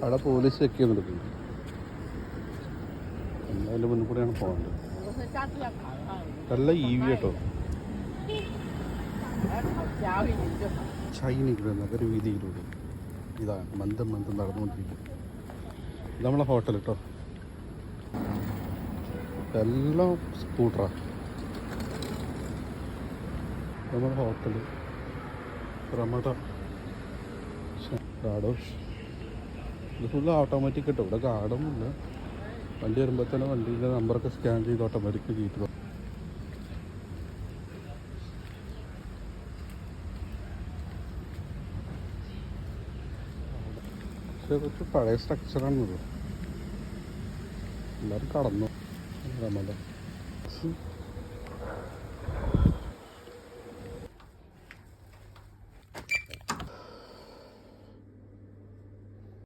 അവിടെ police check ചെയ്തെടുക്കുന്നു. അതിൻ്റെ മുന്നിൽ കൂടെയാണ് പോകേണ്ടത്. നല്ല EV കേട്ടോ. ചൈനയിലൂടെ നഗരവീതിയിലൂടെ ഇതാണ് മന്ദം നടന്നുകൊണ്ടിരിക്കുന്നത്. ഇത് നമ്മളെ ഹോട്ടൽ കേട്ടോ. എല്ലാം സ്കൂട്ടറാണ്. നമ്മുടെ ഹോട്ടൽ റമഡ ഗാർഡോഷ്. ഇത് ഫുള്ള് ഓട്ടോമാറ്റിക് കേട്ടോ. ഇവിടെ ഗാർഡൊന്നുമില്ല. വണ്ടി വരുമ്പോൾ തന്നെ വണ്ടിയുടെ നമ്പറൊക്കെ സ്കാൻ ചെയ്ത് ഓട്ടോമാറ്റിക് കയറ്റുക. പക്ഷേ കുറച്ച് പഴയ സ്ട്രക്ചറാണത്. എല്ലാവരും കടന്നു റമഡ.